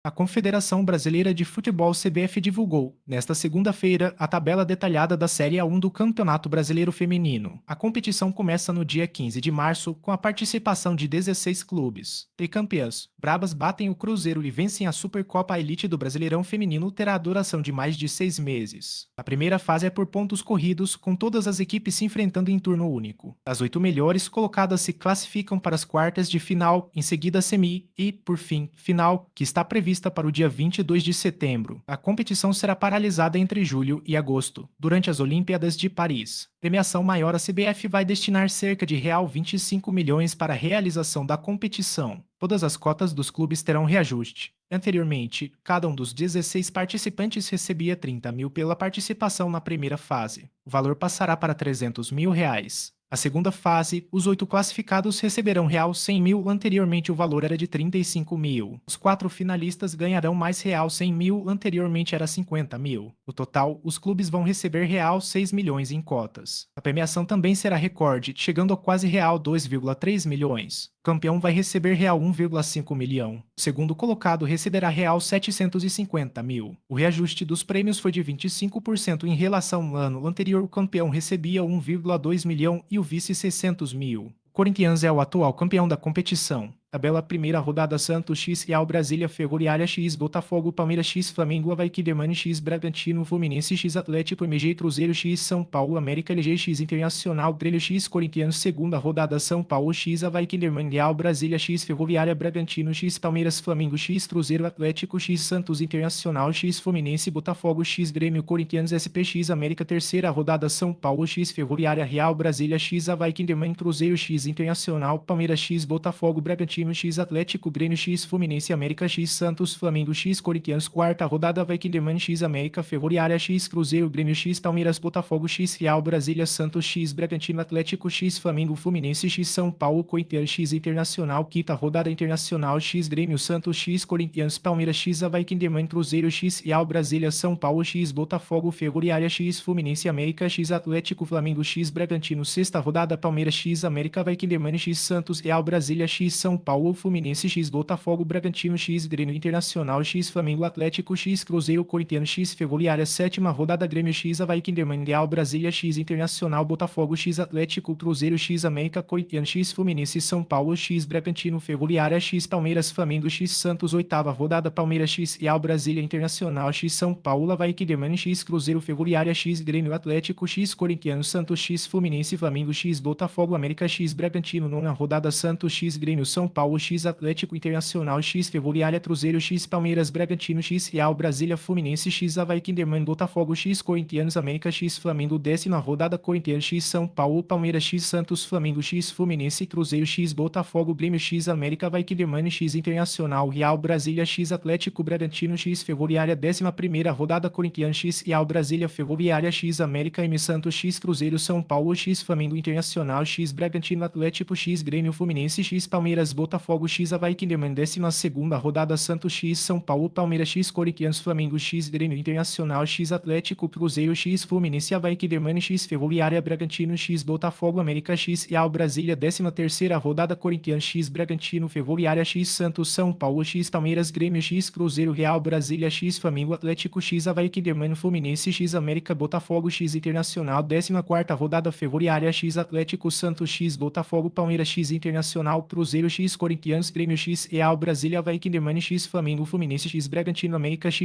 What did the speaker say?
A Confederação Brasileira de Futebol CBF divulgou, nesta segunda-feira, a tabela detalhada da Série A1 do Campeonato Brasileiro Feminino. A competição começa no dia 15 de março, com a participação de 16 clubes. Tricampeãs, Brabas batem o Cruzeiro e vencem a Supercopa Elite do Brasileirão Feminino terá duração de mais de 6 meses. A primeira fase é por pontos corridos, com todas as equipes se enfrentando em turno único. As 8 melhores colocadas se classificam para as quartas de final, em seguida a semi e, por fim, final, que está prevista para o dia 22 de setembro. A competição será paralisada entre julho e agosto, durante as Olimpíadas de Paris. Premiação maior, a CBF vai destinar cerca de R$ 25 milhões para a realização da competição. Todas as cotas dos clubes terão reajuste. Anteriormente, cada um dos 16 participantes recebia 30 mil pela participação na primeira fase. O valor passará para R$ 300 mil. A segunda fase, os 8 classificados receberão R$ 100 mil, anteriormente o valor era de 35 mil. Os 4 finalistas ganharão mais R$ 100 mil, anteriormente era 50 mil. No total, os clubes vão receber R$ 6 milhões em cotas. A premiação também será recorde, chegando a quase R$ 2,3 milhões. O campeão vai receber R$ 1,5 milhão. O segundo colocado receberá R$ 750 mil. O reajuste dos prêmios foi de 25% em relação ao ano anterior. O campeão recebia 1,2 milhão e o vice 600 mil. O Corinthians é o atual campeão da competição. Tabela primeira rodada: Santos X, Real Brasília, Ferroviária X, Botafogo, Palmeiras X, Flamengo, Avaí, Kinderman X, Bragantino, Fluminense X, Atlético, MG, Cruzeiro X, São Paulo, América, LG X, Internacional, Grêmio X, Corinthians. Segunda rodada: São Paulo X, Avaí, Kinderman, Real Brasília X, Ferroviária, Bragantino X, Palmeiras, Flamengo X, Cruzeiro, Atlético X, Santos, Internacional X, Fluminense, Botafogo X, Grêmio, Corinthians, SPX, América. Terceira rodada: São Paulo X, Ferroviária, Real Brasília X, Avaí, Kinderman, Cruzeiro X, Internacional, Palmeiras X, Botafogo, Bragantino X, Atlético, Grêmio X, Fluminense, América X, Santos, Flamengo X, Corinthians. Quarta rodada: vai Kinderman X, América, Ferroviária X, Cruzeiro, Grêmio X, Palmeiras, Botafogo X, Real Brasília, Santos X, Bragantino, Atlético X, Flamengo, Fluminense X, São Paulo, Corinthians X, Internacional. Quinta rodada: Internacional X, Grêmio, Santos X, Corinthians, Palmeiras X, Avaí, Kinderman, Cruzeiro X, Real Brasília, São Paulo X, Botafogo, Ferroviária X, Fluminense, América X, Atlético, Flamengo X, Bragantino. Sexta rodada: Palmeiras X, América, Avaí, Kinderman X, Santos, Real Brasília X, São Paulo, Fluminense X, Botafogo, Bragantino X, Grêmio, Internacional X, Flamengo, Atlético X, Cruzeiro, Corinthians X, Ferroviária. Sétima rodada: Grêmio X, Avaí, Kinderman, Real Brasília X, Internacional, Botafogo X, Atlético, Cruzeiro X, América, Corinthians X, Fluminense, São Paulo X, Bragantino, Ferroviária X, Palmeiras, Flamengo X, Santos. Oitava rodada: Palmeiras X, Real Brasília, Internacional X, São Paulo, Avaí, Kinderman X, Cruzeiro, Ferroviária X, Grêmio, Atlético X, Corinthians, Santos X, Fluminense, Flamengo X, Botafogo, América X, Bragantino. Nona rodada: Santos X, Grêmio, São Paulo X, Atlético, Internacional X, Ferroviária, Cruzeiro X, Palmeiras, Bragantino X, Real Brasília, Fluminense X, Avaí, Kinderman, Botafogo X, Corinthians, América X, Flamengo. Décima rodada: Corinthians X, São Paulo, Palmeiras X, Santos, Flamengo X, Fluminense, Cruzeiro X, Botafogo, Grêmio X, América, Avaí, Kinderman X, Internacional, Real Brasília X, Atlético, Bragantino X, Ferroviária. Décima primeira rodada: Corinthians X, Real Brasília, Ferroviária X, América, M Santos X, Cruzeiro, São Paulo X, Flamengo, Internacional X, Bragantino, Atlético X, Grêmio, Fluminense X, Palmeiras, Botafogo X, Avaí, Kinderman. Décima segunda rodada: Santos X, São Paulo, Palmeiras X, Corinthians, Flamengo X, Grêmio, Internacional X, Atlético, Cruzeiro X, Fluminense, Avaí, Kinderman X, Ferroviária, Bragantino X, Botafogo, América X, Real Brasília. Décima terceira rodada: Corinthians X, Bragantino, Ferroviária X, Santos, São Paulo X, Palmeiras, Grêmio X, Cruzeiro, Real Brasília X, Flamengo, Atlético X, Avaí, Kinderman, Fluminense X, América, Botafogo X, Internacional. Décima quarta rodada: Ferroviária X, Atlético, Santos X, Botafogo, Palmeiras X, Internacional, Cruzeiro X, Corinthians, Grêmio X, Real Brasília, Avaí, Kinderman X, Flamengo, Fluminense X, Bragantino, América X.